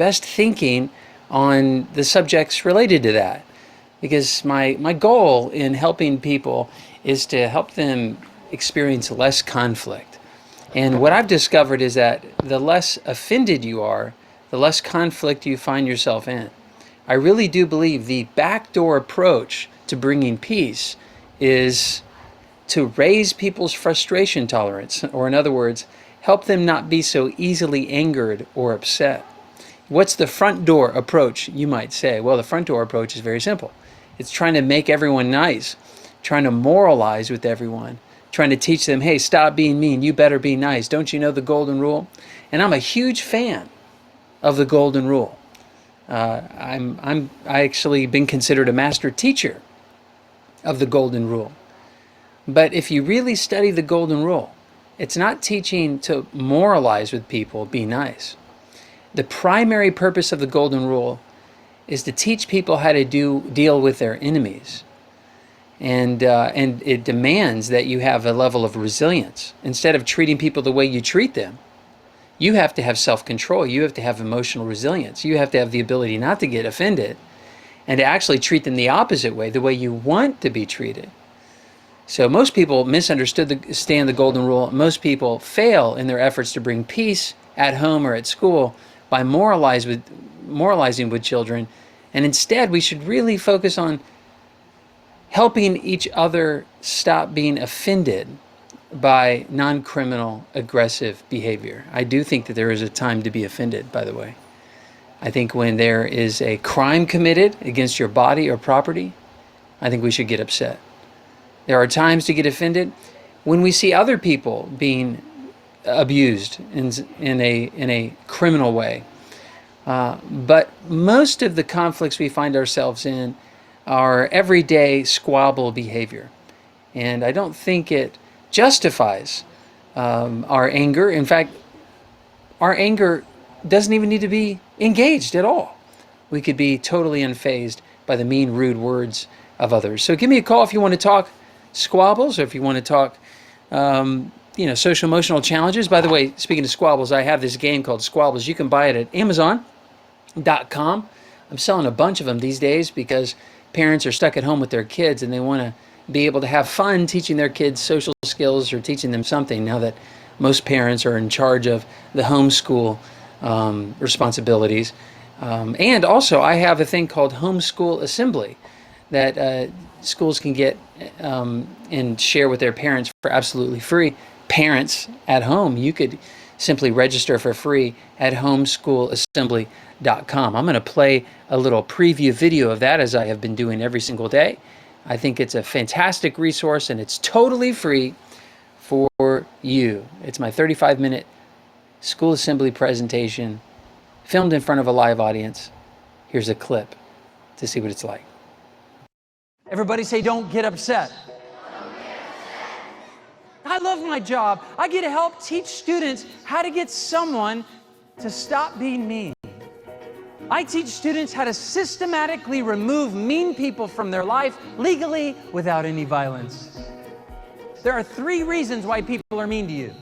best thinking on the subjects related to that. Because my goal in helping people is to help them experience less conflict. And what I've discovered is that the less offended you are, the less conflict you find yourself in. I really do believe the backdoor approach to bringing peace is to raise people's frustration tolerance, or in other words, help them not be so easily angered or upset. What's the front door approach, you might say? Well, the front door approach is very simple. It's trying to make everyone nice, trying to moralize with everyone, trying to teach them, hey, stop being mean, you better be nice. Don't you know the golden rule? And I'm a huge fan of the golden rule. I actually been considered a master teacher of the golden rule. But if you really study the golden rule, it's not teaching to moralize with people, be nice. The primary purpose of the golden rule is to teach people how to deal with their enemies. And it demands that you have a level of resilience. Instead of treating people the way you treat them, you have to have self-control. You have to have emotional resilience. You have to have the ability not to get offended and to actually treat them the opposite way, the way you want to be treated. So most people misunderstand the golden rule. Most people fail in their efforts to bring peace at home or at school by moralizing with children. And instead, we should really focus on helping each other stop being offended by non-criminal aggressive behavior. I do think that there is a time to be offended, by the way. I think when there is a crime committed against your body or property, I think we should get upset. There are times to get offended when we see other people being abused in a criminal way. But most of the conflicts we find ourselves in are everyday squabble behavior. And I don't think it justifies our anger. In fact, our anger doesn't even need to be engaged at all. We could be totally unfazed by the mean, rude words of others. So give me a call if you want to talk squabbles, or if you want to talk social emotional challenges. By the way, speaking of squabbles, I have this game called Squabbles. You can buy it at Amazon.com. I'm selling a bunch of them these days because parents are stuck at home with their kids and they want to be able to have fun teaching their kids social skills or teaching them something now that most parents are in charge of the homeschool responsibilities. And also I have a thing called Homeschool Assembly that schools can get and share with their parents for absolutely free. Parents at home, you could simply register for free at homeschoolassembly.com. I'm going to play a little preview video of that, as I have been doing every single day. I think it's a fantastic resource and it's totally free for you. It's my 35-minute school assembly presentation filmed in front of a live audience. Here's a clip to see what it's like. Everybody say, don't get upset. I love my job. I get to help teach students how to get someone to stop being mean. I teach students how to systematically remove mean people from their life legally without any violence. There are 3 reasons why people are mean to you.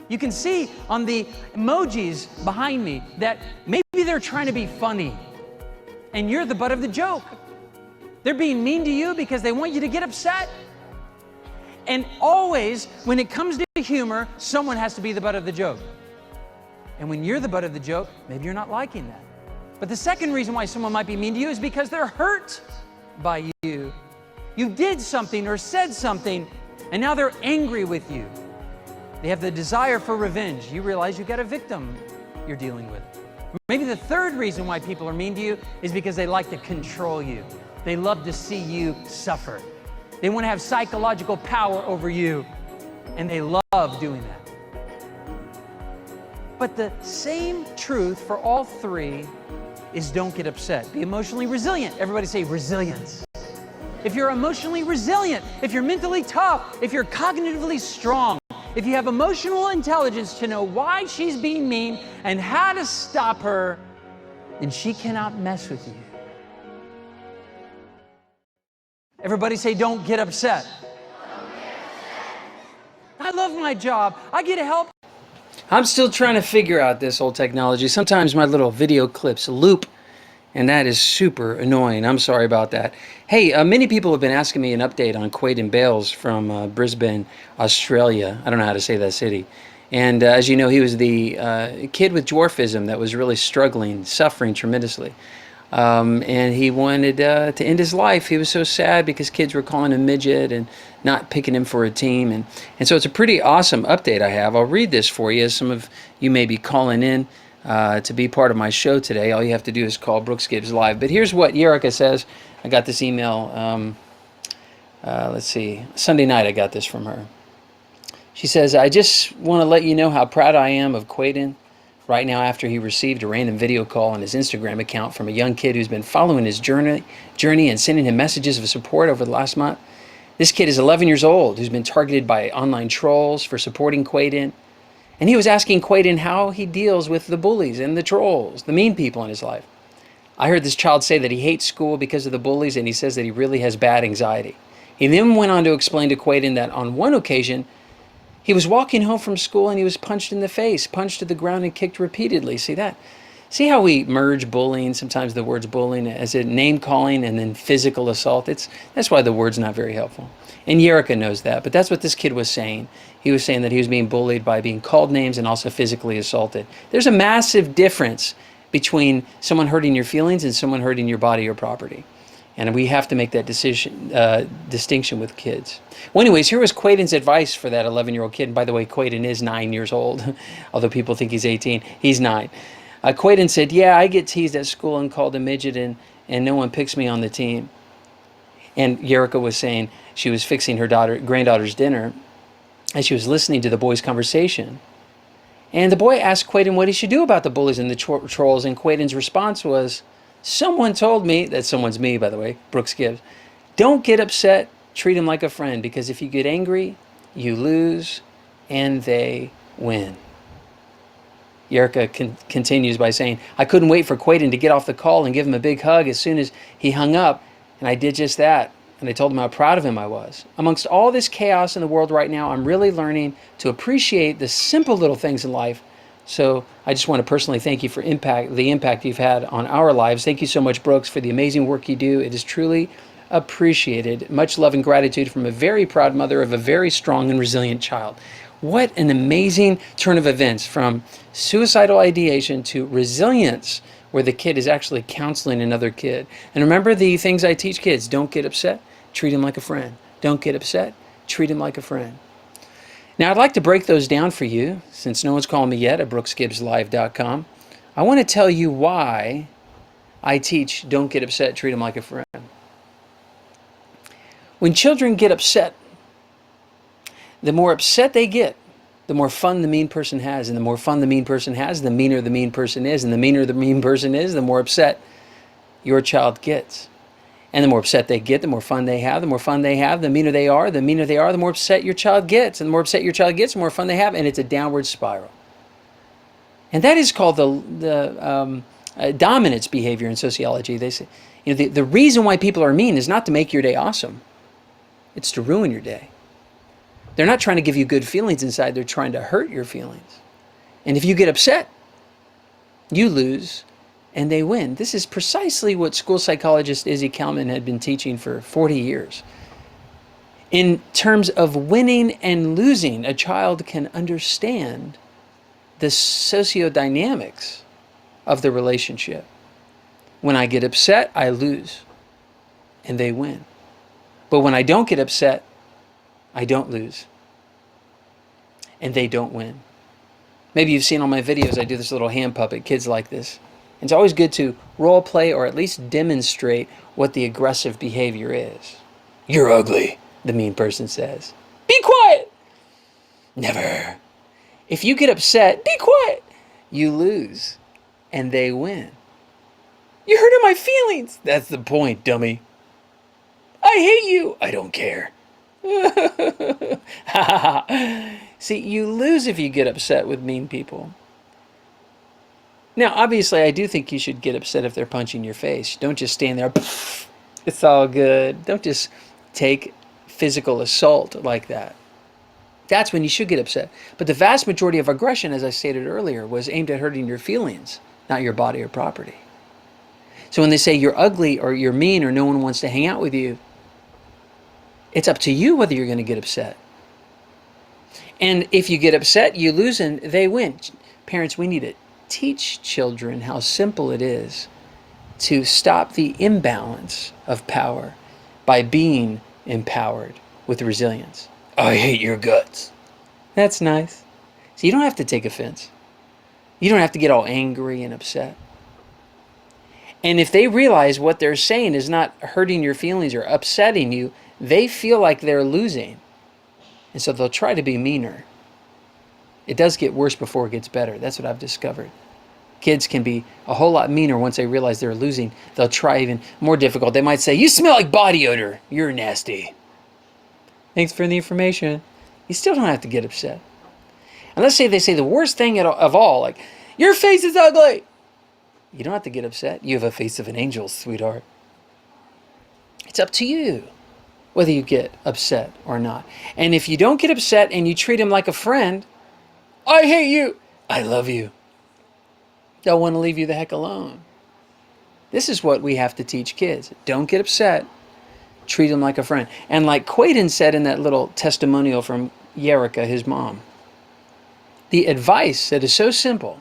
You can see on the emojis behind me that maybe they're trying to be funny and you're the butt of the joke. They're being mean to you because they want you to get upset. And always, when it comes to humor, someone has to be the butt of the joke. And when you're the butt of the joke, maybe you're not liking that. But the second reason why someone might be mean to you is because they're hurt by you. You did something or said something, and now they're angry with you. They have the desire for revenge. You realize you've got a victim you're dealing with. Maybe the third reason why people are mean to you is because they like to control you. They love to see you suffer. They want to have psychological power over you, and they love doing that. But the same truth for all 3 is don't get upset. Be emotionally resilient. Everybody say resilience. If you're emotionally resilient, if you're mentally tough, if you're cognitively strong, if you have emotional intelligence to know why she's being mean and how to stop her, then she cannot mess with you. Everybody say, don't get upset. Don't get upset. I love my job. I get to help. I'm still trying to figure out this whole technology. Sometimes my little video clips loop, and that is super annoying. I'm sorry about that. Hey, many people have been asking me an update on Quaden Bales from Brisbane, Australia. I don't know how to say that city. And as you know, he was the kid with dwarfism that was really struggling, suffering tremendously. And he wanted to end his life. He was so sad because kids were calling him midget and not picking him for a team. And so it's a pretty awesome update I have. I'll read this for you. Some of you may be calling in to be part of my show today. All you have to do is call Brooks Gibbs Live. But here's what Yerika says. I got this email, let's see, Sunday night I got this from her. She says, I just want to let you know how proud I am of Quaden right now after he received a random video call on his Instagram account from a young kid who's been following his journey and sending him messages of support over the last month. This kid is 11 years old, who's been targeted by online trolls for supporting Quaden. And he was asking Quaden how he deals with the bullies and the trolls, the mean people in his life. I heard this child say that he hates school because of the bullies, and he says that he really has bad anxiety. He then went on to explain to Quaden that on one occasion, he was walking home from school and he was punched in the face, punched to the ground and kicked repeatedly. See that? See how we merge bullying, sometimes the words bullying, as a name calling and then physical assault. That's why the word's not very helpful. And Yerika knows that, but that's what this kid was saying. He was saying that he was being bullied by being called names and also physically assaulted. There's a massive difference between someone hurting your feelings and someone hurting your body or property. And we have to make that distinction with kids. Well, anyways, here was Quaden's advice for that 11-year-old kid. And by the way, Quaden is 9 years old, although people think he's 18. He's 9. Quaden said, yeah, I get teased at school and called a midget, and no one picks me on the team. And Yerika was saying she was fixing her granddaughter's dinner, and she was listening to the boys' conversation. And the boy asked Quaden what he should do about the bullies and the trolls, and Quaden's response was, someone told me, that someone's me, by the way, Brooks Gibbs, don't get upset, treat him like a friend, because if you get angry, you lose, and they win. Yerika continues by saying, I couldn't wait for Quaden to get off the call and give him a big hug as soon as he hung up, and I did just that, and I told him how proud of him I was. Amongst all this chaos in the world right now, I'm really learning to appreciate the simple little things in life. So I just want to personally thank you for the impact you've had on our lives. Thank you so much, Brooks, for the amazing work you do. It is truly appreciated. Much love and gratitude from a very proud mother of a very strong and resilient child. What an amazing turn of events from suicidal ideation to resilience, where the kid is actually counseling another kid. And remember the things I teach kids. Don't get upset. Treat him like a friend. Don't get upset. Treat him like a friend. Now, I'd like to break those down for you, since no one's calling me yet at brooksgibbslive.com. I want to tell you why I teach don't get upset, treat them like a friend. When children get upset, the more upset they get, the more fun the mean person has. And the more fun the mean person has, the meaner the mean person is. And the meaner the mean person is, the more upset your child gets. And the more upset they get, the more fun they have. The more fun they have, the meaner they are. The meaner they are, the more upset your child gets. And the more upset your child gets, the more fun they have. And it's a downward spiral. And that is called the dominance behavior in sociology. They say, the reason why people are mean is not to make your day awesome. It's to ruin your day. They're not trying to give you good feelings inside. They're trying to hurt your feelings. And if you get upset, you lose. And they win. This is precisely what school psychologist Izzy Kalman had been teaching for 40 years. In terms of winning and losing, a child can understand the sociodynamics of the relationship. When I get upset, I lose, and they win. But when I don't get upset, I don't lose, and they don't win. Maybe you've seen on my videos, I do this little hand puppet. Kids like this. It's always good to role play or at least demonstrate what the aggressive behavior is. You're ugly, the mean person says. Be quiet. Never. If you get upset, be quiet. You lose, and they win. You're hurting my feelings. That's the point, dummy. I hate you. I don't care. See, you lose if you get upset with mean people. Now, obviously, I do think you should get upset if they're punching your face. Don't just stand there, it's all good. Don't just take physical assault like that. That's when you should get upset. But the vast majority of aggression, as I stated earlier, was aimed at hurting your feelings, not your body or property. So when they say you're ugly or you're mean or no one wants to hang out with you, it's up to you whether you're going to get upset. And if you get upset, you lose and they win. Parents, we need to teach children how simple it is to stop the imbalance of power by being empowered with resilience. I hate your guts. That's nice. So you don't have to take offense. You don't have to get all angry and upset. And if they realize what they're saying is not hurting your feelings or upsetting you, they feel like they're losing. And so they'll try to be meaner. It does get worse before it gets better. That's what I've discovered. Kids can be a whole lot meaner once they realize they're losing. They'll try even more difficult. They might say, you smell like body odor. You're nasty. Thanks for the information. You still don't have to get upset. And let's say they say the worst thing of all, like, your face is ugly. You don't have to get upset. You have a face of an angel, sweetheart. It's up to you whether you get upset or not. And if you don't get upset and you treat them like a friend, I hate you. I love you. They'll want to leave you the heck alone. This is what we have to teach kids. Don't get upset. Treat them like a friend. And like Quaden said in that little testimonial from Yerika, his mom, the advice that is so simple,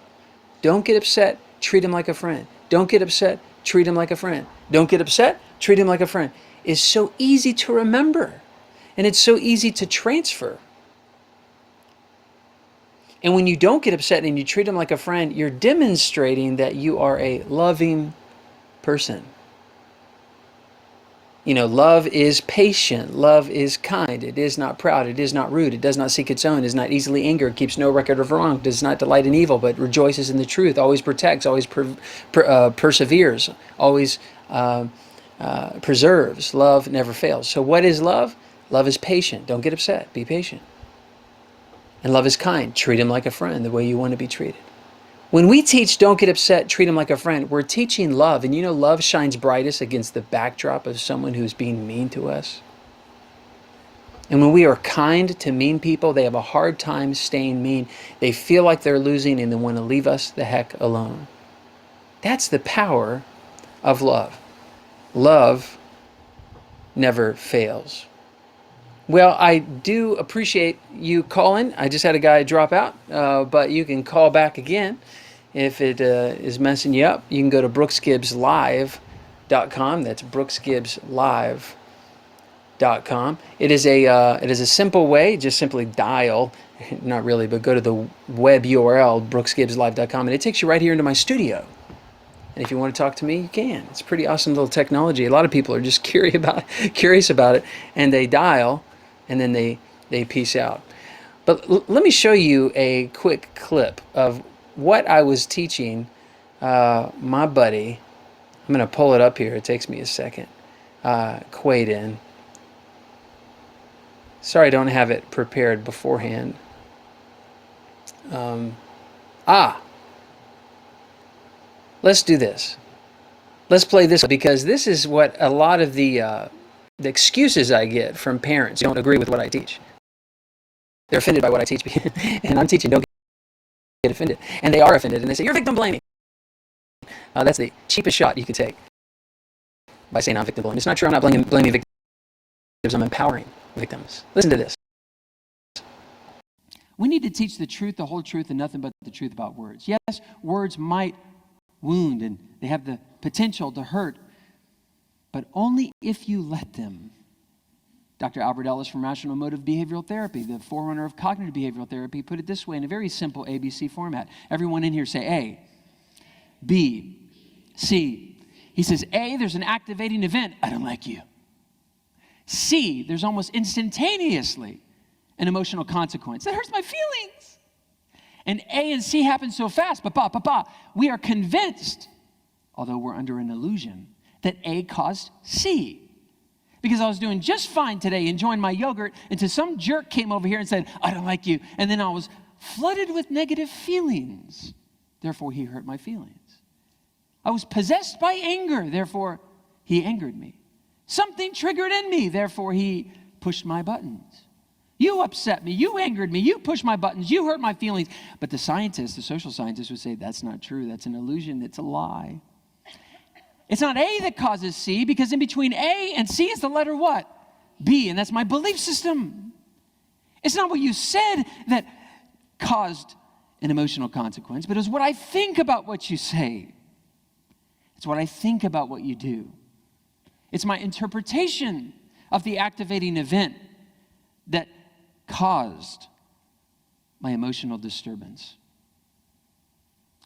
don't get upset, treat him like a friend. Don't get upset, treat him like a friend. Don't get upset, treat him like a friend, is so easy to remember. And it's so easy to transfer. And when you don't get upset and you treat him like a friend, you're demonstrating that you are a loving person. You know, love is patient. Love is kind. It is not proud. It is not rude. It does not seek its own. Is not easily angered. Keeps no record of wrong. Does not delight in evil, but rejoices in the truth. Always protects. Always perseveres. Always preserves. Love never fails. So what is love? Love is patient. Don't get upset. Be patient. And love is kind. Treat him like a friend, the way you want to be treated. When we teach don't get upset, treat him like a friend, we're teaching love. And you know, love shines brightest against the backdrop of someone who's being mean to us. And when we are kind to mean people, they have a hard time staying mean. They feel like they're losing and they want to leave us the heck alone. That's the power of love. Love never fails. Well, I do appreciate you calling. I just had a guy drop out, but you can call back again if it is messing you up. You can go to brooksgibbslive.com. That's brooksgibbslive.com. It is a simple way. Just simply dial, not really, but go to the web URL, brooksgibbslive.com, and it takes you right here into my studio. And if you want to talk to me, you can. It's pretty awesome little technology. A lot of people are just curious about it, and they dial, and then they peace out. But let me show you a quick clip of what I was teaching my buddy. I'm going to pull it up here. It takes me a second. Quaden. Sorry I don't have it prepared beforehand. Let's do this. Let's play this because this is what a lot of the excuses I get from parents who don't agree with what I teach. They're offended by what I teach, and I'm teaching don't get offended. And they are offended, and they say, you're victim blaming. That's the cheapest shot you could take by saying I'm victim blaming. It's not true. I'm not blaming victims. I'm empowering victims. Listen to this. We need to teach the truth, the whole truth, and nothing but the truth about words. Yes, words might wound, and they have the potential to hurt, but only if you let them. Dr. Albert Ellis from Rational Motive Behavioral Therapy, the forerunner of cognitive behavioral therapy, put it this way in a very simple ABC format. Everyone in here say A, B, C. He says, A, there's an activating event. I don't like you. C, there's almost instantaneously an emotional consequence. That hurts my feelings. And A and C happen so fast, we are convinced, although we're under an illusion, that A caused C. Because I was doing just fine today, enjoying my yogurt, until some jerk came over here and said, I don't like you. And then I was flooded with negative feelings. Therefore, he hurt my feelings. I was possessed by anger. Therefore, he angered me. Something triggered in me. Therefore, he pushed my buttons. You upset me. You angered me. You pushed my buttons. You hurt my feelings. But the scientists, the social scientists would say, that's not true. That's an illusion. It's a lie. It's not A that causes C, because in between A and C is the letter what? B, and that's my belief system. It's not what you said that caused an emotional consequence, but it's what I think about what you say. It's what I think about what you do. It's my interpretation of the activating event that caused my emotional disturbance.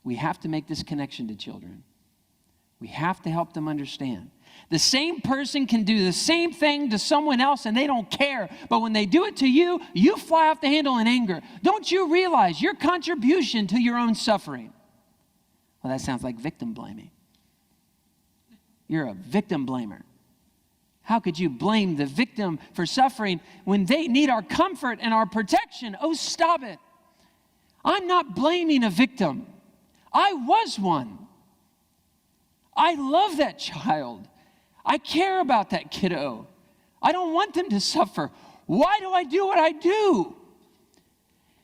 We have to make this connection to children. We have to help them understand. The same person can do the same thing to someone else and they don't care. But when they do it to you, you fly off the handle in anger. Don't you realize your contribution to your own suffering? Well, that sounds like victim blaming. You're a victim blamer. How could you blame the victim for suffering when they need our comfort and our protection? Oh, stop it. I'm not blaming a victim. I was one. I love that child. I care about that kiddo. I don't want them to suffer. Why do I do what I do?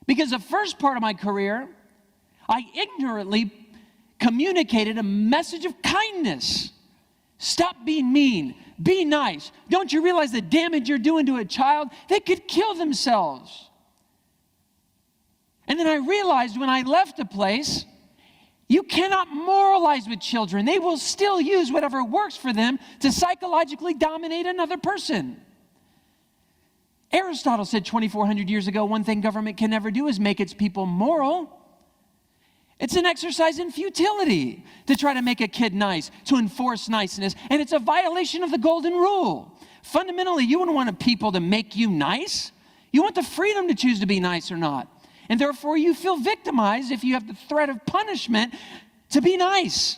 Because the first part of my career, I ignorantly communicated a message of kindness. Stop being mean. Be nice. Don't you realize the damage you're doing to a child? They could kill themselves. And then I realized when I left a place, you cannot moralize with children. They will still use whatever works for them to psychologically dominate another person. Aristotle said 2,400 years ago, one thing government can never do is make its people moral. It's an exercise in futility to try to make a kid nice, to enforce niceness, and it's a violation of the golden rule. Fundamentally, you wouldn't want people to make you nice. You want the freedom to choose to be nice or not. And therefore, you feel victimized if you have the threat of punishment to be nice.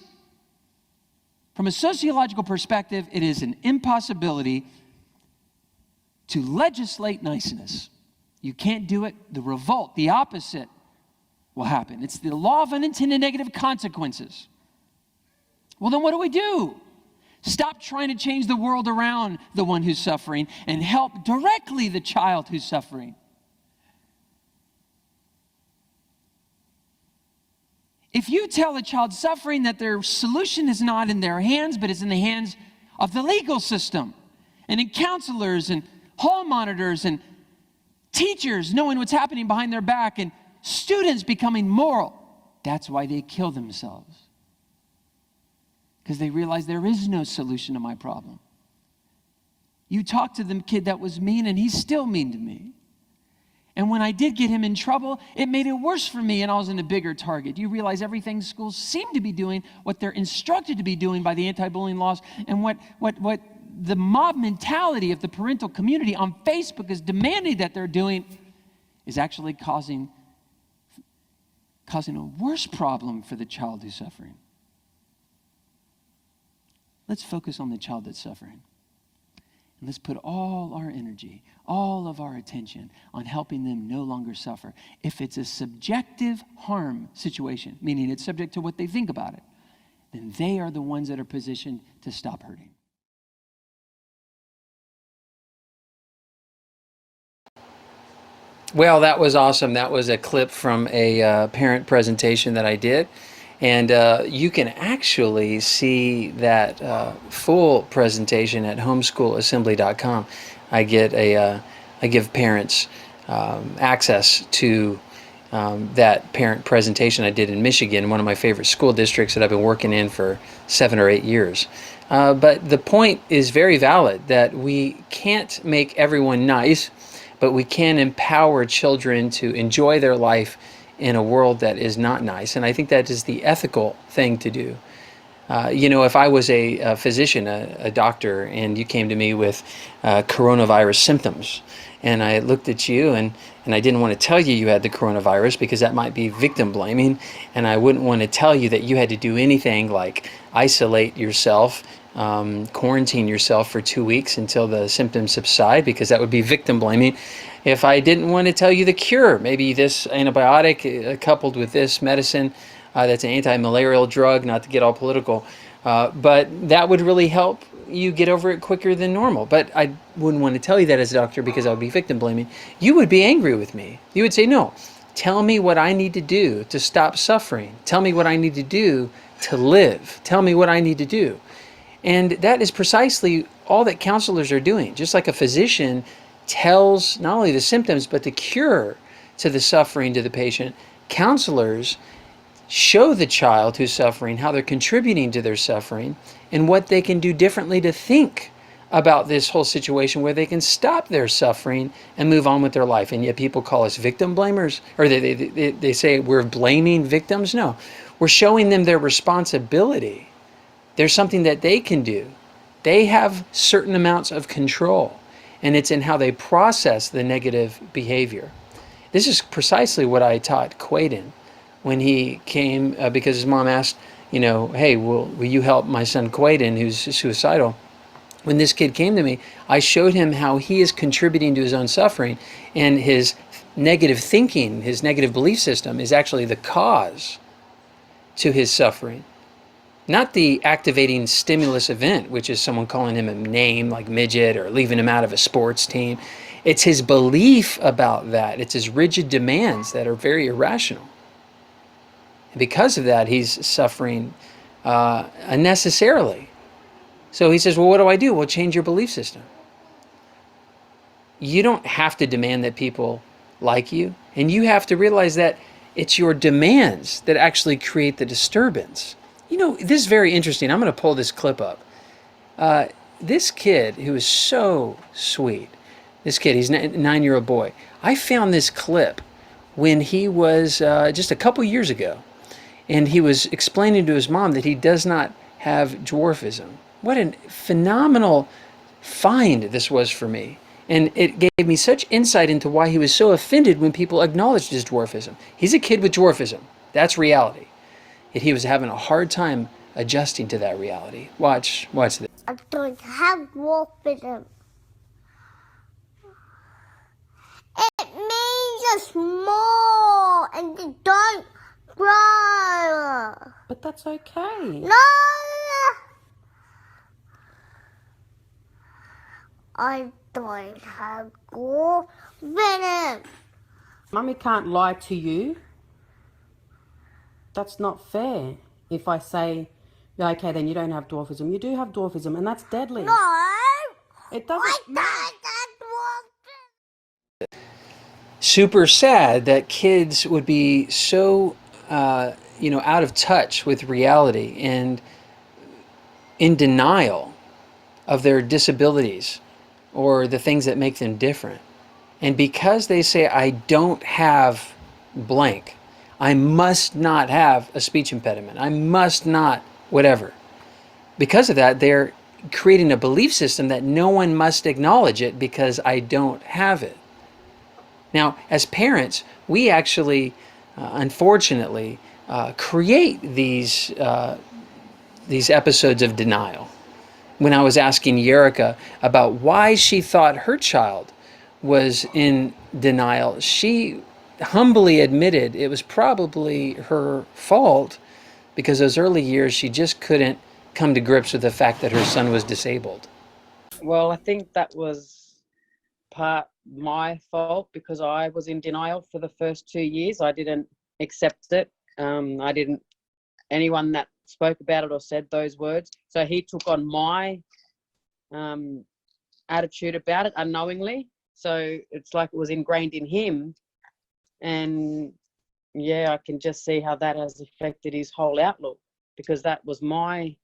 From a sociological perspective, it is an impossibility to legislate niceness. You can't do it. The revolt, the opposite, will happen. It's the law of unintended negative consequences. Well, then what do? Stop trying to change the world around the one who's suffering and help directly the child who's suffering. If you tell a child suffering that their solution is not in their hands, but is in the hands of the legal system, and in counselors and hall monitors and teachers knowing what's happening behind their back and students becoming moral, that's why they kill themselves. Because they realize there is no solution to my problem. You talk to the kid that was mean and he's still mean to me. And when I did get him in trouble, it made it worse for me and I was in a bigger target. You realize everything schools seem to be doing, what they're instructed to be doing by the anti-bullying laws, and what the mob mentality of the parental community on Facebook is demanding that they're doing is actually causing a worse problem for the child who's suffering. Let's focus on the child that's suffering. And let's put all our energy, all of our attention on helping them no longer suffer. If it's a subjective harm situation, meaning it's subject to what they think about it, then they are the ones that are positioned to stop hurting. Well, that was awesome. That was a clip from a parent presentation that I did. And you can actually see that full presentation at homeschoolassembly.com. I give parents access to that parent presentation I did in Michigan, one of my favorite school districts that I've been working in for 7 or 8 years. But the point is very valid that we can't make everyone nice, but we can empower children to enjoy their life in a world that is not nice. And I think that is the ethical thing to do. If I was a physician, a doctor, and you came to me with coronavirus symptoms, and I looked at you and I didn't want to tell you you had the coronavirus because that might be victim blaming, and I wouldn't want to tell you that you had to do anything like isolate yourself, quarantine yourself for 2 weeks until the symptoms subside, because that would be victim blaming. If I didn't want to tell you the cure, maybe this antibiotic coupled with this medicine that's an anti-malarial drug, not to get all political, but that would really help you get over it quicker than normal. But wouldn't want to tell you that as a doctor because I would be victim blaming. You would be angry with me. You would say, no, tell me what I need to do to stop suffering. Tell me what I need to do to live. Tell me what I need to do. And that is precisely all that counselors are doing. Just like a physician tells not only the symptoms, but the cure to the suffering to the patient, counselors show the child who's suffering how they're contributing to their suffering and what they can do differently to think about this whole situation where they can stop their suffering and move on with their life. And yet people call us victim blamers, or they say we're blaming victims. No, we're showing them their responsibility. There's something that they can do. They have certain amounts of control, and it's in how they process the negative behavior. This is precisely what I taught Quaden when he came, because his mom asked, hey, will you help my son Quaden, who's suicidal? When this kid came to me, I showed him how he is contributing to his own suffering, and his negative thinking, his negative belief system is actually the cause to his suffering. Not the activating stimulus event, which is someone calling him a name like midget or leaving him out of a sports team. It's his belief about that. It's his rigid demands that are very irrational. And because of that, he's suffering unnecessarily. So he says, well, what do I do? Well, change your belief system. You don't have to demand that people like you. And you have to realize that it's your demands that actually create the disturbance. This is very interesting. I'm going to pull this clip up. This kid who is so sweet, this kid, he's a 9-year-old boy. I found this clip when he was just a couple years ago. And he was explaining to his mom that he does not have dwarfism. What a phenomenal find this was for me. And it gave me such insight into why he was so offended when people acknowledged his dwarfism. He's a kid with dwarfism. That's reality. Yet he was having a hard time adjusting to that reality. Watch this. I don't have dwarfism. It means you're small and you don't grow. But that's okay. No! I don't have dwarfism. Mummy can't lie to you. That's not fair. If I say, yeah, okay, then you don't have dwarfism. You do have dwarfism, and that's deadly. No! It doesn't I matter. don't have dwarfism. Super sad that kids would be so, out of touch with reality and in denial of their disabilities or the things that make them different. And because they say, I don't have blank, I must not have a speech impediment, I must not whatever. Because of that, they're creating a belief system that no one must acknowledge it because I don't have it. Now, as parents, we actually, unfortunately, create these episodes of denial. When I was asking Yerika about why she thought her child was in denial, she humbly admitted it was probably her fault because those early years she just couldn't come to grips with the fact that her son was disabled. Well, I think that was part my fault because I was in denial for the first 2 years. I didn't accept it. Anyone that spoke about it or said those words. So he took on my attitude about it unknowingly. So it's like it was ingrained in him. And yeah, I can just see how that has affected his whole outlook because that was my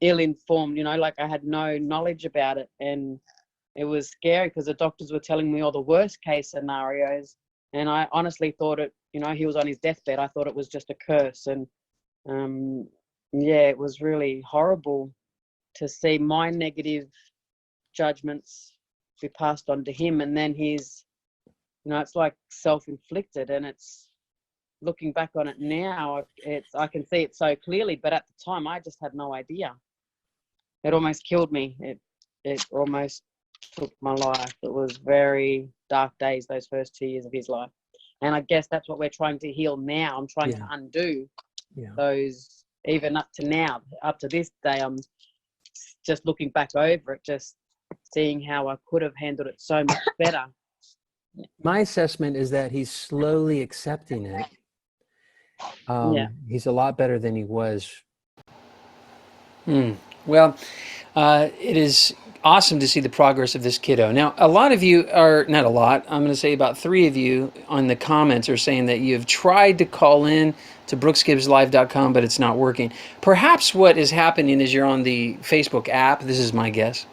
ill-informed, like I had no knowledge about it. And it was scary because the doctors were telling me all the worst case scenarios. And I honestly thought it, he was on his deathbed. I thought it was just a curse. And it was really horrible to see my negative judgments be passed on to him. And then his, it's like self-inflicted. And it's looking back on it now, I can see it so clearly. But at the time, I just had no idea. It almost killed me. It almost took my life. It was very dark days, those first 2 years of his life. And I guess that's what we're trying to heal now. I'm trying to undo those, even up to now, up to this day, I'm just looking back over it, just seeing how I could have handled it so much better. My assessment is that he's slowly accepting it. Yeah. He's a lot better than he was. Well, it is awesome to see the progress of this kiddo. Now, a lot of you are, not a lot, I'm going to say about 3 of you on the comments are saying that you have tried to call in to brooksgibbslive.com, but it's not working. Perhaps what is happening is you're on the Facebook app. This is my guess.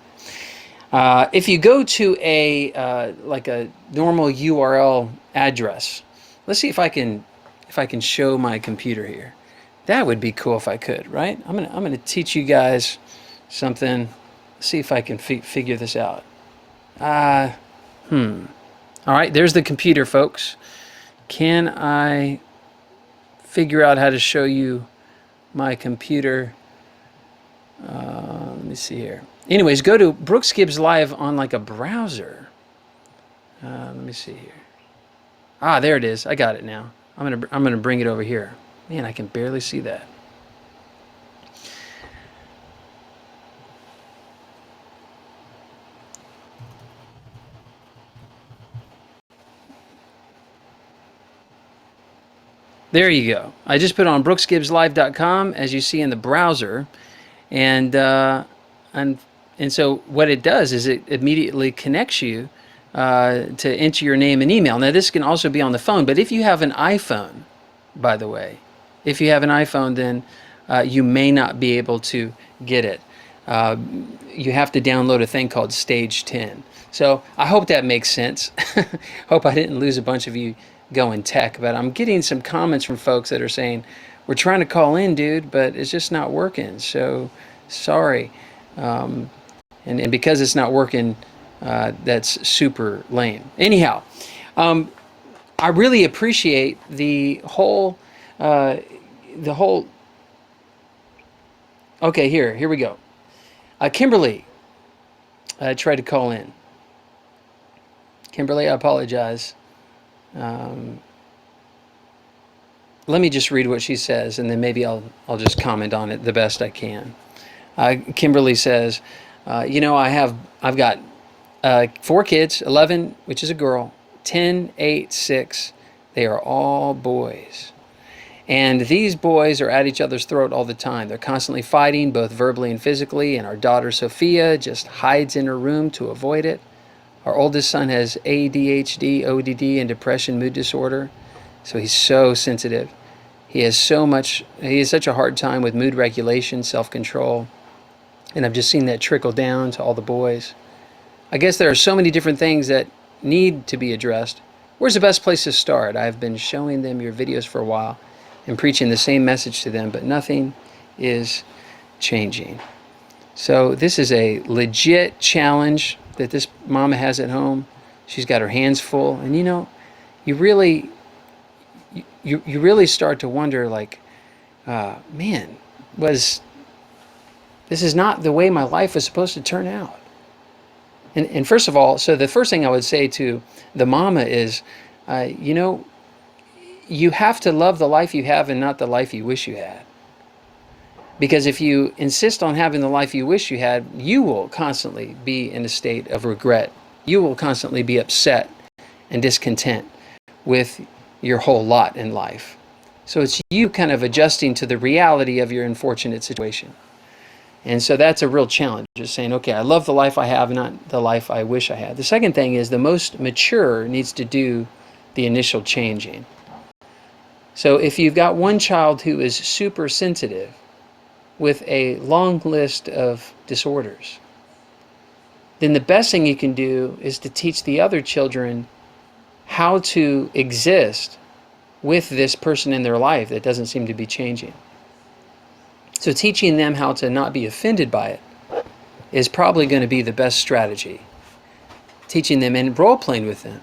If you go to a like a normal URL address, let's see if I can show my computer here. That would be cool if I could, right? I'm gonna teach you guys something. See if I can figure this out. All right, there's the computer, folks. Can I figure out how to show you my computer? Let me see here. Anyways, go to Brooks Gibbs Live on like a browser. Let me see here. There it is. I got it now. I'm gonna bring it over here. Man, I can barely see that. There you go. I just put it on brooksgibbslive.com, as you see in the browser, and so what it does is it immediately connects you to enter your name and email. Now, this can also be on the phone, but if you have an iPhone, by the way, if you have an iPhone, then you may not be able to get it. You have to download a thing called Stage 10. So I hope that makes sense. Hope I didn't lose a bunch of you going tech, but I'm getting some comments from folks that are saying, we're trying to call in, dude, but it's just not working. So sorry. And because it's not working, that's super lame. Anyhow, I really appreciate the whole, okay, here we go. Kimberly tried to call in. Kimberly, I apologize. Let me just read what she says, and then maybe I'll just comment on it the best I can. Kimberly says, I've got 4 kids, 11, which is a girl, 10, 8, 6. They are all boys. And these boys are at each other's throat all the time. They're constantly fighting, both verbally and physically, and our daughter Sophia just hides in her room to avoid it. Our oldest son has ADHD, ODD, and depression mood disorder, so he's so sensitive. He has such a hard time with mood regulation, self-control, and I've just seen that trickle down to all the boys. I guess there are so many different things that need to be addressed. Where's the best place to start? I've been showing them your videos for a while and preaching the same message to them, but nothing is changing. So this is a legit challenge that this mama has at home. She's got her hands full, and you really start to wonder, like, man, this is not the way my life was supposed to turn out. And first of all, so the first thing I would say to the mama is, you have to love the life you have and not the life you wish you had. Because if you insist on having the life you wish you had, you will constantly be in a state of regret. You will constantly be upset and discontent with your whole lot in life. So it's you kind of adjusting to the reality of your unfortunate situation. And so that's a real challenge, just saying, okay, I love the life I have, not the life I wish I had. The second thing is the most mature needs to do the initial changing. So if you've got one child who is super sensitive with a long list of disorders, then the best thing you can do is to teach the other children how to exist with this person in their life that doesn't seem to be changing. So teaching them how to not be offended by it is probably going to be the best strategy. Teaching them and role-playing with them.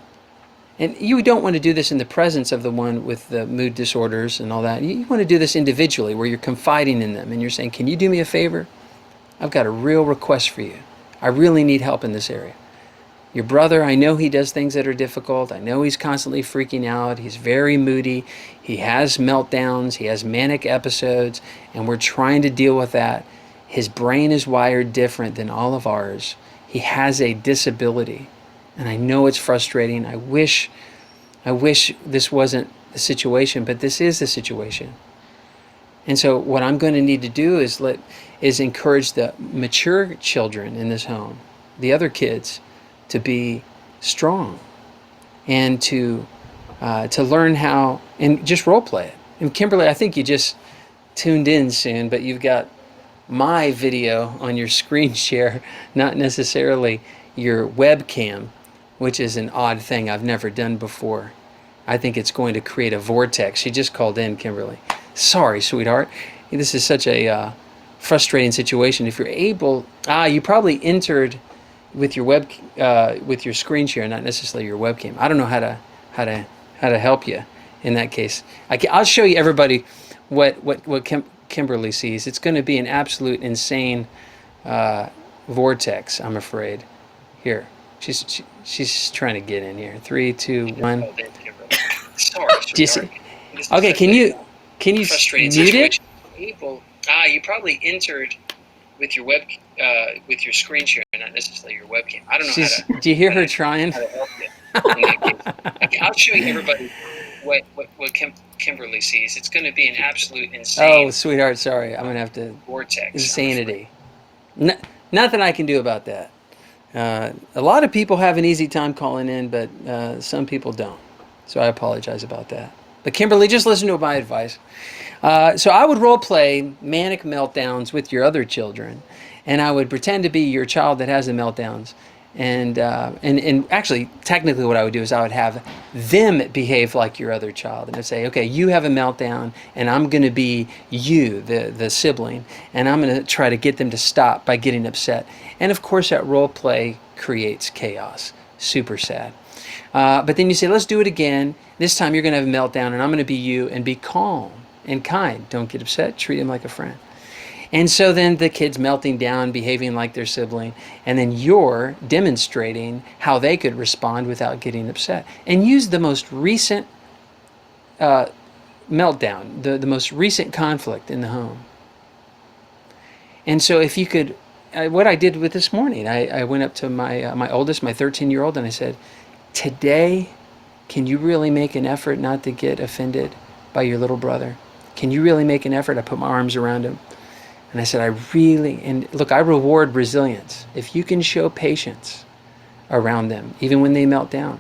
And you don't want to do this in the presence of the one with the mood disorders and all that. You want to do this individually, where you're confiding in them and you're saying, can you do me a favor? I've got a real request for you. I really need help in this area. Your brother, I know he does things that are difficult. I know he's constantly freaking out. He's very moody. He has meltdowns. He has manic episodes, and we're trying to deal with that. His brain is wired different than all of ours, He has a disability, and I know it's frustrating. I wish this wasn't the situation, but this is the situation. And so what I'm going to need to do is encourage the mature children in this home, the other kids, to be strong and to learn how, and just role play it. And Kimberly, I think you just tuned in soon, but you've got my video on your screen share, not necessarily your webcam, which is an odd thing I've never done before. I think it's going to create a vortex. She just called in, Kimberly. Sorry, sweetheart. This is such a frustrating situation. If you're able, you probably entered with your with your screen share, not necessarily your webcam. I don't know how to help you in that case. I'll show you everybody what Kimberly sees. It's going to be an absolute insane vortex, I'm afraid. Here, she's trying to get in here. 3, 2, 1. Do you see? Okay, can you mute it? You probably entered with your with your screen share, not necessarily your webcam. I don't know how to. Do you hear her trying? How to help you in that case. I'll show you everybody what Kimberly sees. It's going to be an absolute insane. Oh, sweetheart, sorry. I'm going to have to. Vortex. Insanity. Nothing I can do about that. A lot of people have an easy time calling in, but some people don't. So I apologize about that. But Kimberly, just listen to my advice. So I would role play manic meltdowns with your other children, and I would pretend to be your child that has the meltdowns. And actually, technically what I would do is I would have them behave like your other child. And I'd say, okay, you have a meltdown, and I'm going to be you, the sibling, and I'm going to try to get them to stop by getting upset. And of course, that role play creates chaos. Super sad. But then you say, let's do it again. This time you're going to have a meltdown, and I'm going to be you, and be calm and kind. Don't get upset. Treat him like a friend. And so then the kid's melting down, behaving like their sibling, and then you're demonstrating how they could respond without getting upset. And use the most recent meltdown, the most recent conflict in the home. And so if you could, what I did with this morning, I went up to my oldest, my 13-year-old, and I said, today, can you really make an effort not to get offended by your little brother? Can you really make an effort? I put my arms around him. And I said, and look, I reward resilience. If you can show patience around them, even when they melt down.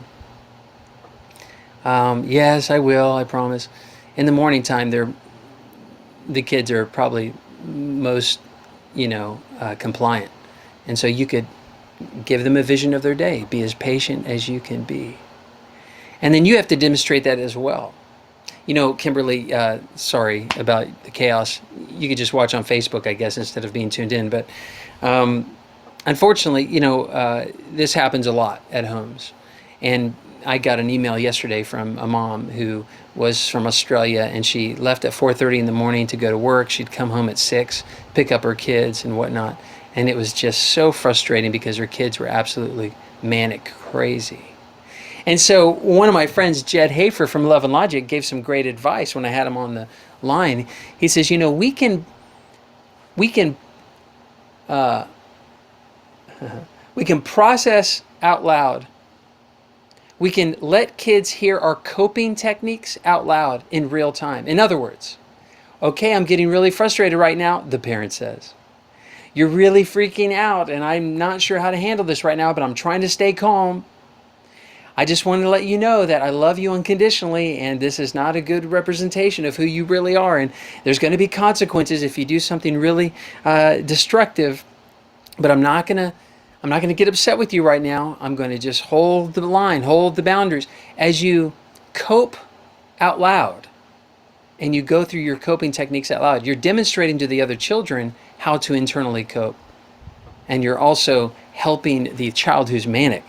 Yes, I will, I promise. In the morning time, the kids are probably most, compliant. And so you could give them a vision of their day. Be as patient as you can be. And then you have to demonstrate that as well. Kimberly, sorry about the chaos. You could just watch on Facebook, I guess, instead of being tuned in. But unfortunately, this happens a lot at homes. And I got an email yesterday from a mom who was from Australia, and she left at 4:30 in the morning to go to work. She'd come home at 6, pick up her kids and whatnot. And it was just so frustrating because her kids were absolutely manic crazy. And so one of my friends, Jed Hafer from Love and Logic, gave some great advice when I had him on the line. He says, we can process out loud. We can let kids hear our coping techniques out loud in real time. In other words, okay, I'm getting really frustrated right now, the parent says. You're really freaking out, and I'm not sure how to handle this right now, but I'm trying to stay calm. I just wanted to let you know that I love you unconditionally, and this is not a good representation of who you really are, and there's going to be consequences if you do something really destructive. But I'm not going to get upset with you right now. I'm going to just hold the line, hold the boundaries as you cope out loud, and you go through your coping techniques out loud. You're demonstrating to the other children how to internally cope, and you're also helping the child who's manic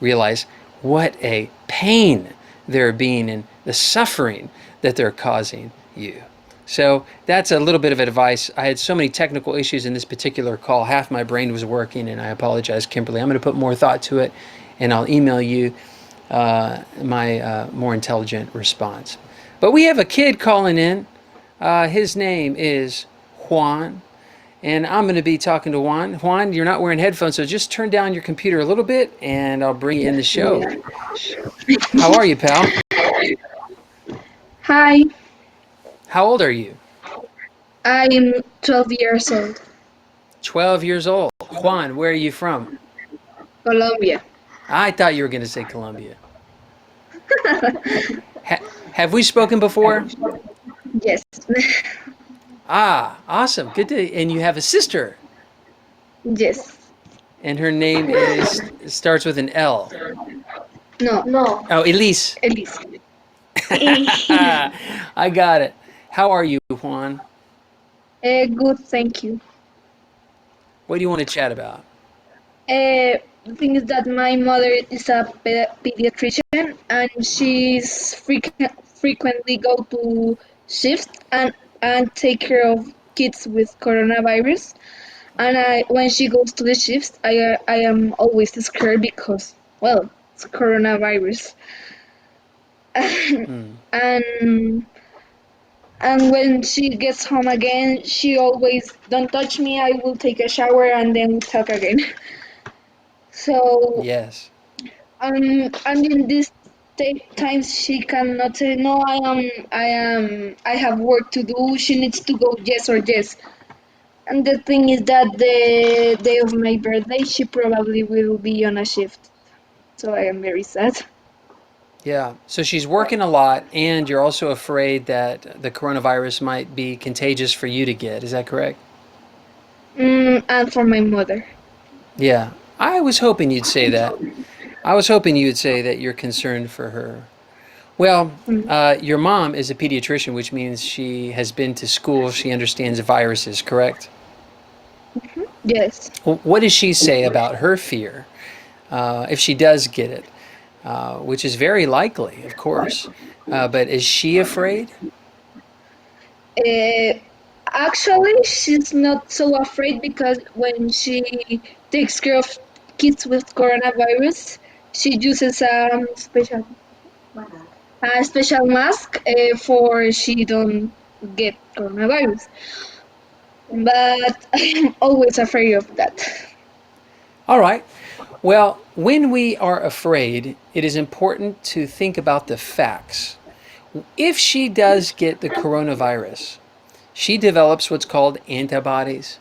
realize what a pain they're being in, the suffering that they're causing you. So that's a little bit of advice. I had so many technical issues in this particular call. Half my brain was working, and I apologize, Kimberly. I'm going to put more thought to it, and I'll email you my more intelligent response. But we have a kid calling in. His name is Juan, and I'm going to be talking to Juan. Juan, you're not wearing headphones, so just turn down your computer a little bit, and I'll bring you in the show. How are you, pal? Hi, How old are you? I'm 12 years old, 12 years old. Juan, where are you from? Colombia. I thought you were going to say Colombia. Ha- have we spoken before? Yes. Ah, awesome. Good to. And you have a sister, Yes. and her name is starts with an L. No. No. Oh, Elise. Elise. I got it. How are you, Juan? Good, thank you. What do you want to chat about? The thing is that my mother is a pediatrician and she's frequently go to shifts and take care of kids with coronavirus. And when she goes to the shifts, I am always scared because, well, it's coronavirus. Hmm. and and when she gets home again, she always don't touch me. I will take a shower and then we talk again. So Yes. and in these times she cannot say no. I have work to do. She needs to go yes or yes. And the thing is that the day of my birthday, she probably will be on a shift. So I am very sad. Yeah. So she's working a lot, and you're also afraid that the coronavirus might be contagious for you to get. Is that correct? And for my mother. Yeah. I was hoping you'd say that. I was hoping you'd say that you're concerned for her. Well, Mm, your mom is a pediatrician, which means she has been to school. She understands viruses, correct? yes. What does she say about her fear if she does get it? Which is very likely, of course. But is she afraid? Uh, Actually, she's not so afraid because when she takes care of kids with coronavirus, she uses a special mask for she don't get coronavirus. But I'm always afraid of that. All right. Well, when we are afraid, it is important to think about the facts. If she does get the coronavirus, she develops what's called antibodies,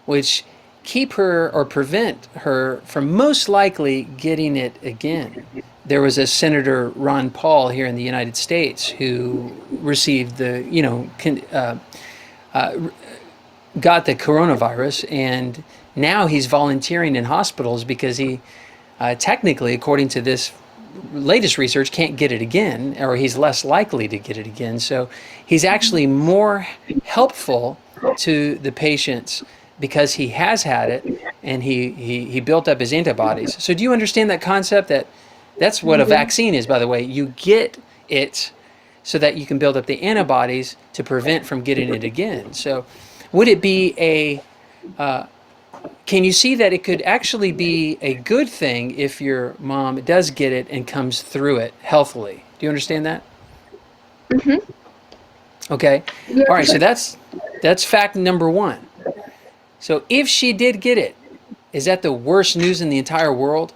which keep her or prevent her from most likely getting it again. There was a Senator Ron Paul here in the United States who received the, got the coronavirus, and now he's volunteering in hospitals because he, technically, according to this latest research, can't get it again, or he's less likely to get it again. So he's actually more helpful to the patients because he has had it and he built up his antibodies. So do you understand that concept? That's what a Yeah. vaccine is, by the way. You get it so that you can build up the antibodies to prevent from getting it again. So would it be can you see that it could actually be a good thing if your mom does get it and comes through it healthily? Do you understand that? Mm-hmm. Okay. You're All right, so right. that's fact number one. So if she did get it, is that the worst news in the entire world?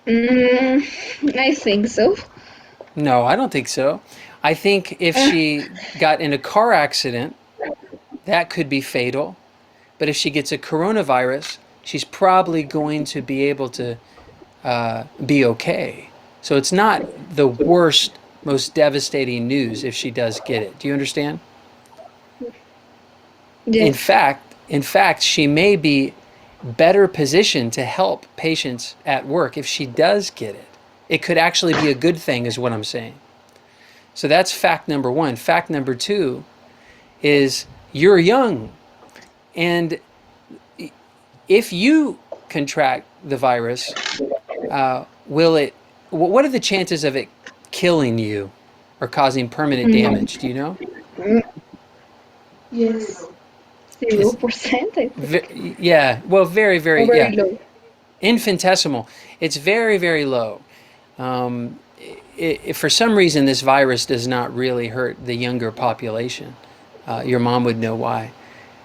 I think so. No, I don't think so. I think if Uh, she got in a car accident, that could be fatal. But if she gets a coronavirus, she's probably going to be able to be okay. So it's not the worst, most devastating news if she does get it. Do you understand? yes. In fact, she may be better positioned to help patients at work if she does get it. It could actually be a good thing, is what I'm saying. So that's fact number one. Fact number two is you're young, and if you contract the virus, will it? What are the chances of it killing you or causing permanent Mm, damage? Do you know? mm, yes. It's 0%, I think. yeah. Well, very, Or very very yeah. low. Infinitesimal. It's very, very low. Um, for some reason, this virus does not really hurt the younger population. Your mom would know why.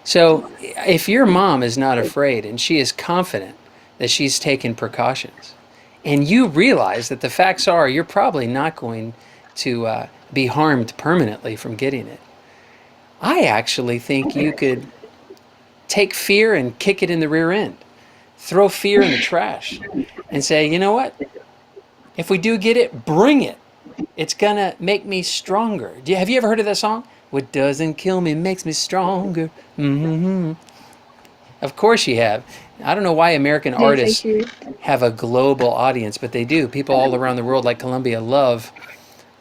So if your mom is not afraid and she is confident that she's taken precautions, and you realize that the facts are you're probably not going to be harmed permanently from getting it, I actually think you could take fear and kick it in the rear end, throw fear in the trash, and say, you know what? If we do get it, bring it. It's gonna make me stronger. Have you ever heard of that song? What doesn't kill me makes me stronger. Mm-hmm. Of course you have. I don't know why American Yes, I artists hear it. have a global audience, but they do. People all around the world, like Colombia,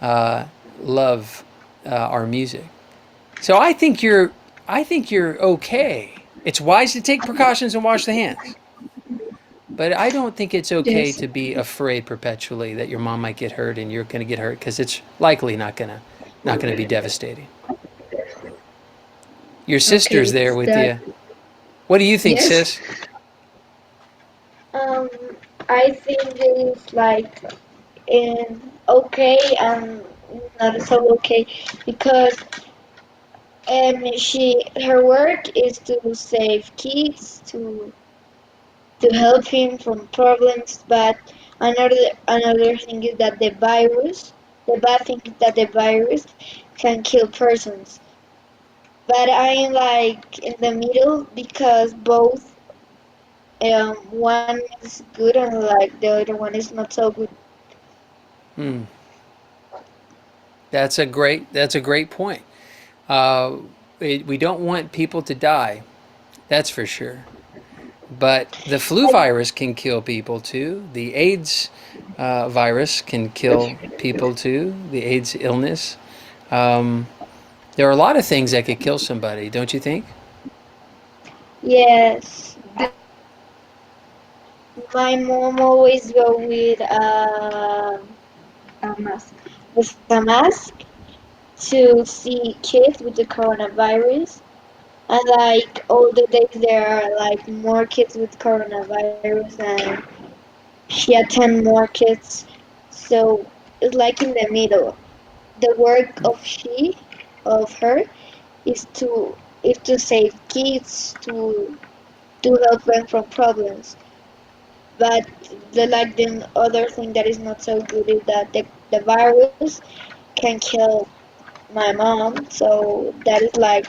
uh, love our music. So I think you're okay. It's wise to take precautions and wash the hands. But I don't think it's okay Yes. to be afraid perpetually that your mom might get hurt and you're going to get hurt, because it's likely not gonna be devastating. Your sister's Okay, there with that you. What do you think, yes. sis? Um, I think it's like okay and not so okay because her work is to save kids to help him from problems, but another thing is that the bad thing is that the virus can kill persons. But I'm like in the middle because both one is good and like the other one is not so good. Hmm. That's a great point. Uh, we don't want people to die, that's for sure. But the flu virus can kill people too. The AIDS virus can kill people too. The AIDS illness. Um, there are a lot of things that could kill somebody, don't you think? Yes, my mom always go Mask. with a mask to see kids with the coronavirus. And like all the days there are like more kids with coronavirus and she attend more kids. So it's like in the middle. The work of her is to save kids to help them from problems. But the other thing that is not so good is that the virus can kill my mom. So that is like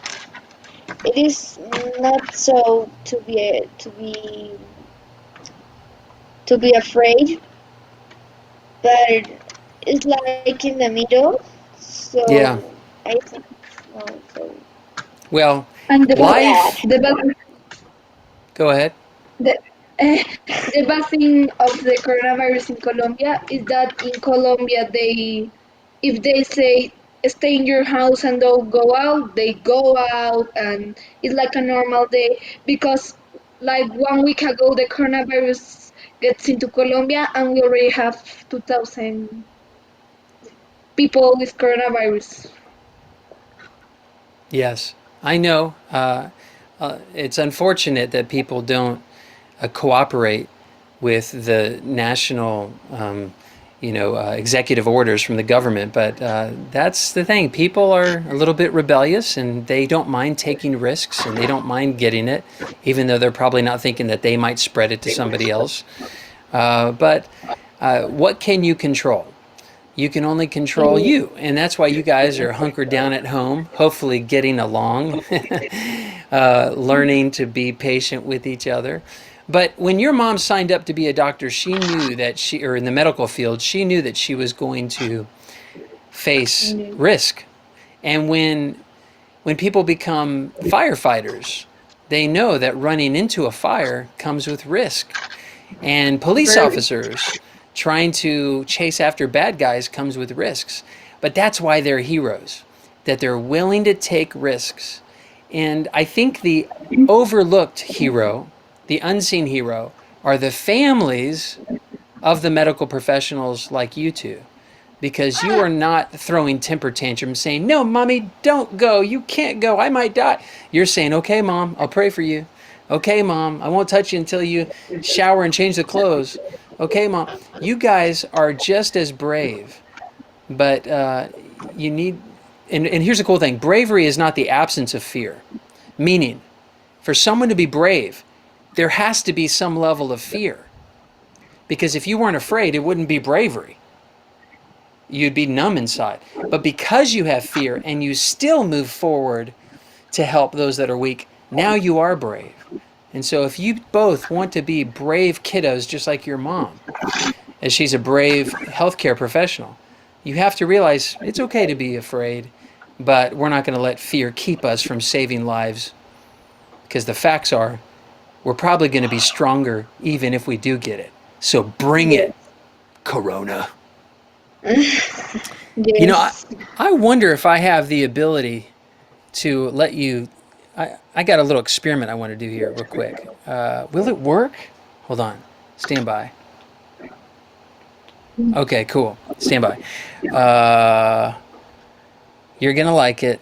it is not so to be afraid, but it's like in the middle. Yeah. So I think it's not so Well, And bad. life. the bad Go ahead. the, the bad thing of the coronavirus in Colombia is that in Colombia if they say stay in your house and don't go out, they go out and it's like a normal day because like 1 week ago the coronavirus gets into Colombia and we already have 2,000 people with coronavirus. Yes, I know. It's unfortunate that people don't cooperate with the national, executive orders from the government. But that's the thing. People are a little bit rebellious, and they don't mind taking risks, and they don't mind getting it, even though they're probably not thinking that they might spread it to somebody else. But what can you control? You can only control you. And that's why you guys are hunkered down at home, hopefully getting along, learning to be patient with each other. But when your mom signed up to be a doctor, she knew that or in the medical field, she knew that she was going to face risk. And when people become firefighters, they know that running into a fire comes with risk. And police Very. officers trying to chase after bad guys comes with risks. But that's why they're heroes, that they're willing to take risks. And I think the overlooked hero, the unseen hero, are the families of the medical professionals like you two. Because you are not throwing temper tantrums saying, no, mommy, don't go. You can't go. I might die. You're saying, okay, mom, I'll pray for you. Okay, mom, I won't touch you until you shower and change the clothes. Okay, mom. You guys are just as brave, but you need, and here's the cool thing, bravery is not the absence of fear, meaning For someone to be brave, there has to be some level of fear. Because if you weren't afraid, it wouldn't be bravery. You'd be numb inside. But because you have fear and you still move forward to help those that are weak, now you are brave. And so if you both want to be brave kiddos, just like your mom, as she's a brave healthcare professional, you have to realize it's okay to be afraid, but we're not going to let fear keep us from saving lives, because the facts are we're probably going to be stronger even if we do get it. So bring it, Corona. You know, Yes. I wonder if I have the ability to let you. I got a little experiment I want to do here real quick. Will it work? Hold on. Stand by. Okay, cool. Stand by. You're going to like it.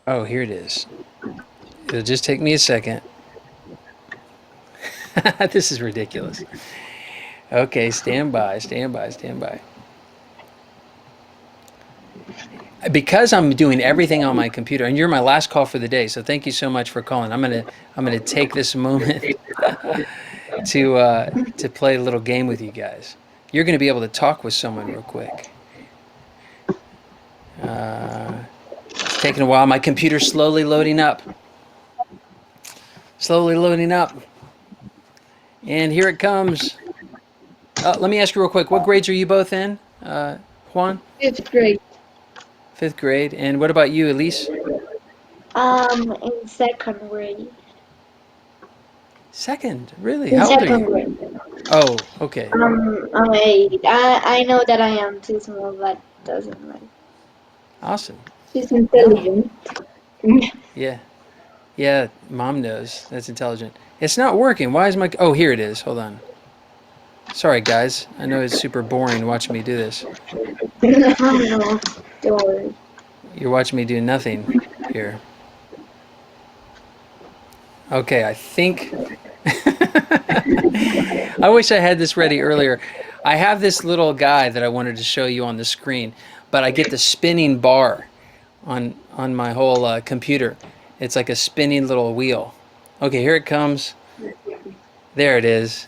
Oh, here it is. It'll just take me a second. This is ridiculous. Okay, stand by. Because I'm doing everything on my computer, and you're my last call for the day, so thank you so much for calling. I'm gonna take this moment to play a little game with you guys. You're gonna be able to talk with someone real quick. It's taking a while. My computer's slowly loading up. And here it comes. Let me ask you real quick. What grades are you both in, Juan? 5th grade. 5th grade. And what about you, Elise? In second grade. Second? Really? In How old are second you? grade. Oh, okay. I'm 8. I know that I am too small, but doesn't matter. Awesome. She's intelligent. Yeah. Yeah, mom knows. That's intelligent. It's not working. Why is my... Oh, here it is. Hold on. Sorry, guys. I know it's super boring watching me do this. No, don't worry. You're watching me do nothing here. Okay, I think... I wish I had this ready earlier. I have this little guy that I wanted to show you on the screen, but I get the spinning bar on my whole computer. It's like a spinning little wheel. Okay, here it comes. There it is.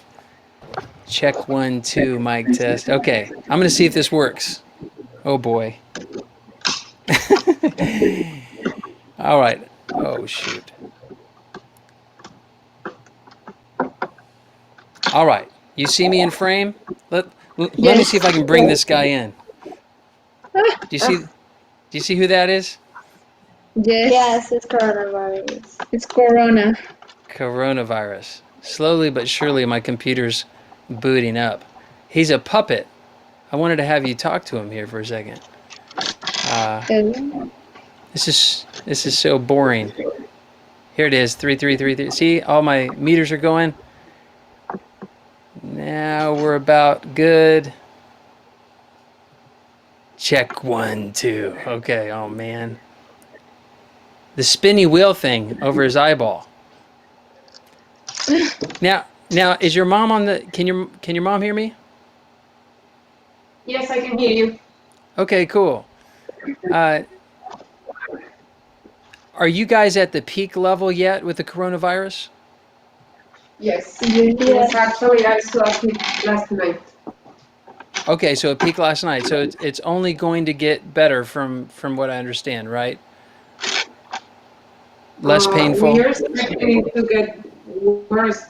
Check 1, 2, mic test. Okay, I'm gonna see if this works. Oh boy. All right. Oh shoot. All right. You see me in frame? Let me see if I can bring this guy in. Do you see who that is? Yes. Yes, it's coronavirus. It's Corona. Coronavirus. Slowly but surely my computer's booting up. He's a puppet. I wanted to have you talk to him here for a second. This is so boring. Here it is, 3333. See, all my meters are going. Now we're about good. Check 1, 2. Okay, oh man. The spinny wheel thing over his eyeball. Now is your mom on the... Can your mom hear me? Yes, I can hear you. Okay, cool. Are you guys at the peak level yet with the coronavirus? Yes. Yes. Yes, actually, I saw it last night. Okay, so it peaked last night. So it's only going to get better from what I understand, right? Less painful? We are expecting it to get worse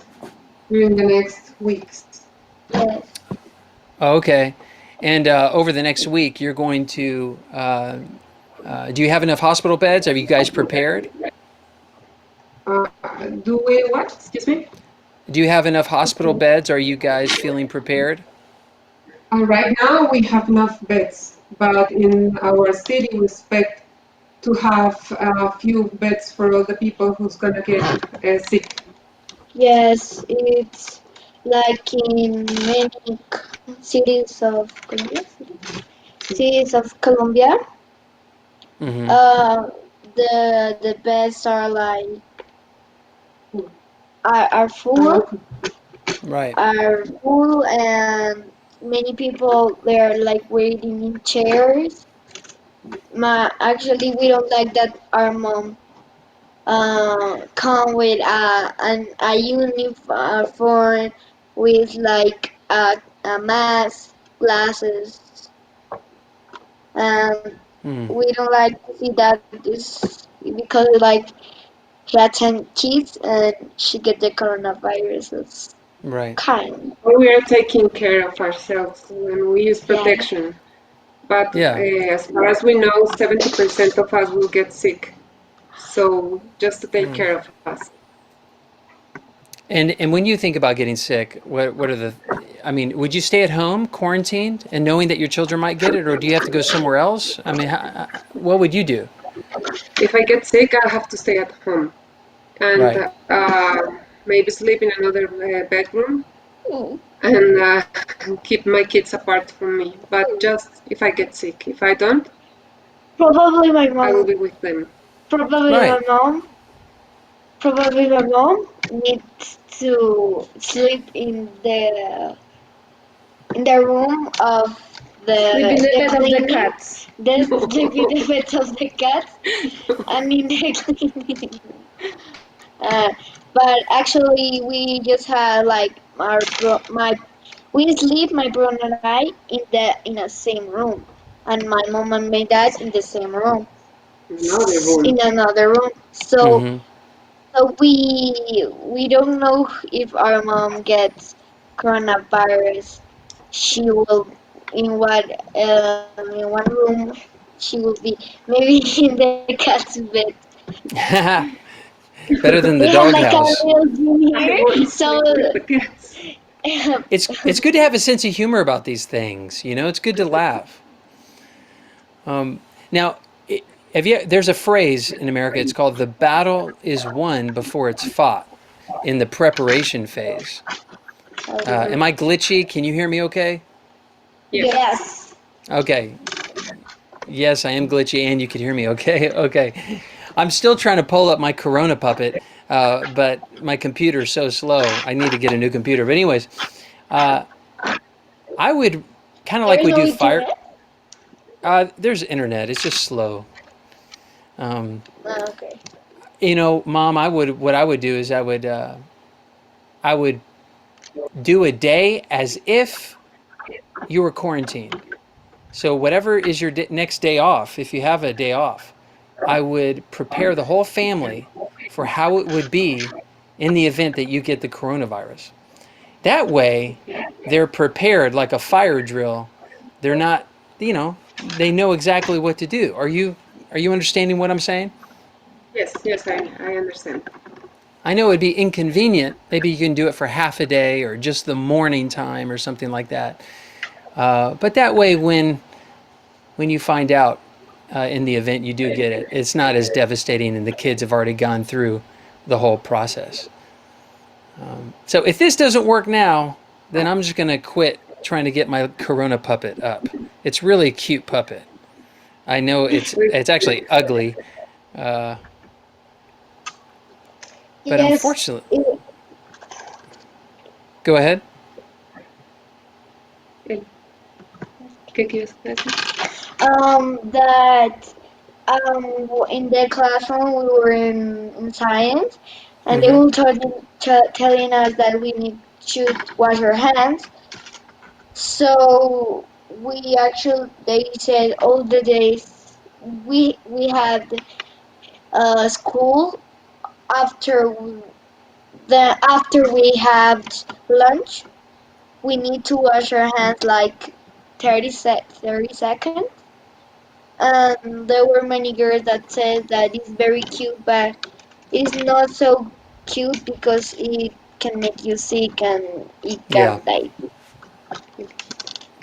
during the next weeks. Yes. Oh, okay. And over the next week, you're going to... do you have enough hospital beds? Are you guys prepared? Do we what? Excuse me? Do you have enough hospital beds? Are you guys feeling prepared? Right now, we have enough beds, but in our city, we expect to have a few beds for all the people who's gonna get sick. Yes, it's like in many cities of Colombia. Cities of Colombia, Mm-hmm. the beds are like are full Right. are full, and many people they're like waiting in chairs. Actually, we don't like that our mom come with a uniform with like a mask, glasses, and Hmm. we don't like to see that this because like she had 10 kids and she get the coronavirus. It's Right. kind. We are taking care of ourselves when we use Yeah. protection. But Yeah. as far as we know, 70% of us will get sick. So just to take care of us. And when you think about getting sick, what are the? I mean, would you stay at home, quarantined, and knowing that your children might get it, or do you have to go somewhere else? I mean, what would you do? If I get sick, I have to stay at home and Right. maybe sleep in another bedroom Mm. and keep my kids apart from me. But just if I get sick, if I don't, Probably my I will mom. be with them. Probably my Right. mom. Probably my mom needs to sleep in the room of Sleep in the the bed of the cleaning. cats. The No. sleep in the bed of the cats and in the cleaning. Uh, but actually, we just had like we sleep my brother and I in the same room, and my mom and my dad in the same room, Another room. in another room. Mm-hmm. So we don't know if our mom gets coronavirus. She will in what in one room she will be maybe in the cat's bed. Better than We the have like a doghouse. little room I here, want to so sleep with the cats. It's good to have a sense of humor about these things. You know, it's good to laugh. Now, have you? There's a phrase in America. It's called "the battle is won before it's fought." In the preparation phase. Am I glitchy? Can you hear me? Okay. Yes. yes. Okay. Yes, I am glitchy, and you can hear me. Okay. Okay. I'm still trying to pull up my Corona puppet, but my computer's so slow. I need to get a new computer. But anyways, uh, I would kind of There like is we no do fire. internet. There's internet. It's just slow. Um, Okay. Mom, what I would do is I would do a day as if you were quarantined. So whatever is your next day off, if you have a day off, I would prepare the whole family for how it would be in the event that you get the coronavirus. That way, they're prepared like a fire drill. They're not, they know exactly what to do. Are you understanding what I'm saying? Yes, yes, I understand. I know it'd be inconvenient. Maybe you can do it for half a day or just the morning time or something like that. But that way, when you find out in the event you do get it, it's not as devastating, and the kids have already gone through the whole process. So if this doesn't work now, then I'm just going to quit trying to get my Corona puppet up. It's really a cute puppet. I know it's actually ugly, uh, but Yes. unfortunately, go ahead. ¿Qué quieres decir? That in the classroom we were in science, and they Hmm. were telling us that we should wash our hands. So we actually they said all the days we had school after after we had lunch. We need to wash our hands like 30 seconds. And there were many girls that said that it's very cute, but it's not so cute because it can make you sick and it Yeah, can die.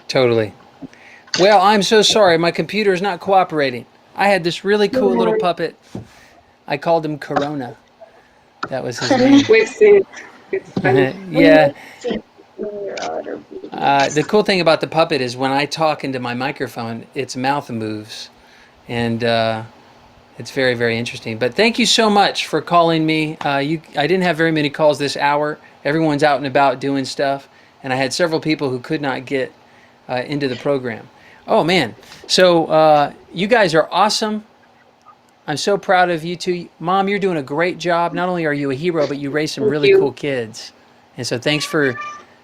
totally. Well, I'm so sorry. My computer is not cooperating. I had this really cool little puppet. I called him Corona. That was his name. We've seen it. It's funny. We Yeah. will see in your other The videos. cool thing about the puppet is when I talk into my microphone, its mouth moves, and it's very, very interesting. But thank you so much for calling me. I didn't have very many calls this hour. Everyone's out and about doing stuff, and I had several people who could not get into the program. Oh man! So you guys are awesome. I'm so proud of you two. Mom, you're doing a great job. Not only are you a hero, but you raise some Thank really you. cool kids. And so thanks for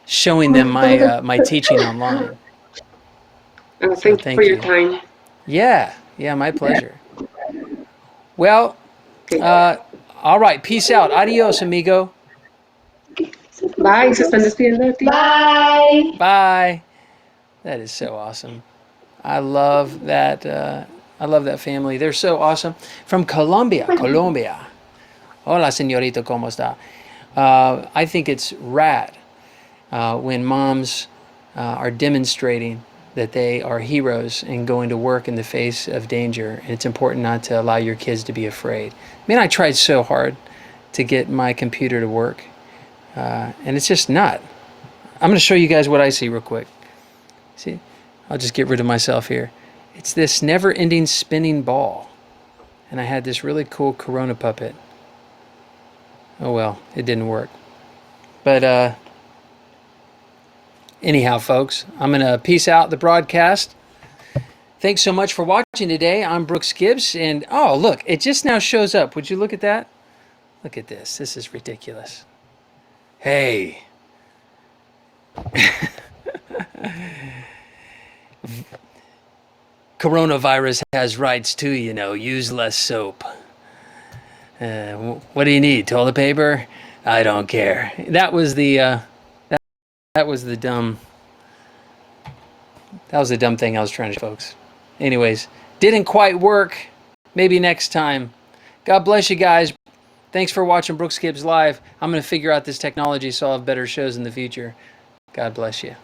showing them my teaching online. So Thank you for thank your you. time. Yeah, my pleasure. Well, Okay. all right. Peace out. Adios, amigo. Bye. ¿Se están despidiendo de ti? Bye. Bye. That is so awesome. I love that. I love that family. They're so awesome. From Colombia. Hola, señorito, ¿cómo está? I think it's rad when moms are demonstrating that they are heroes and going to work in the face of danger. And it's important not to allow your kids to be afraid. Man, I tried so hard to get my computer to work, and it's just not. I'm going to show you guys what I see real quick. See, I'll just get rid of myself here. It's this never-ending spinning ball. And I had this really cool Corona puppet. Oh well, it didn't work. But anyhow, folks, I'm going to peace out the broadcast. Thanks so much for watching today. I'm Brooks Gibbs, and oh, look, it just now shows up. Would you look at that? Look at this. This is ridiculous. Hey. Coronavirus has rights too, you know. Use less soap. What do you need? Toilet paper? I don't care. That was the dumb. That was the dumb thing I was trying to, folks. Anyways, didn't quite work. Maybe next time. God bless you guys. Thanks for watching Brooks Gibbs Live. I'm going to figure out this technology so I'll have better shows in the future. God bless you.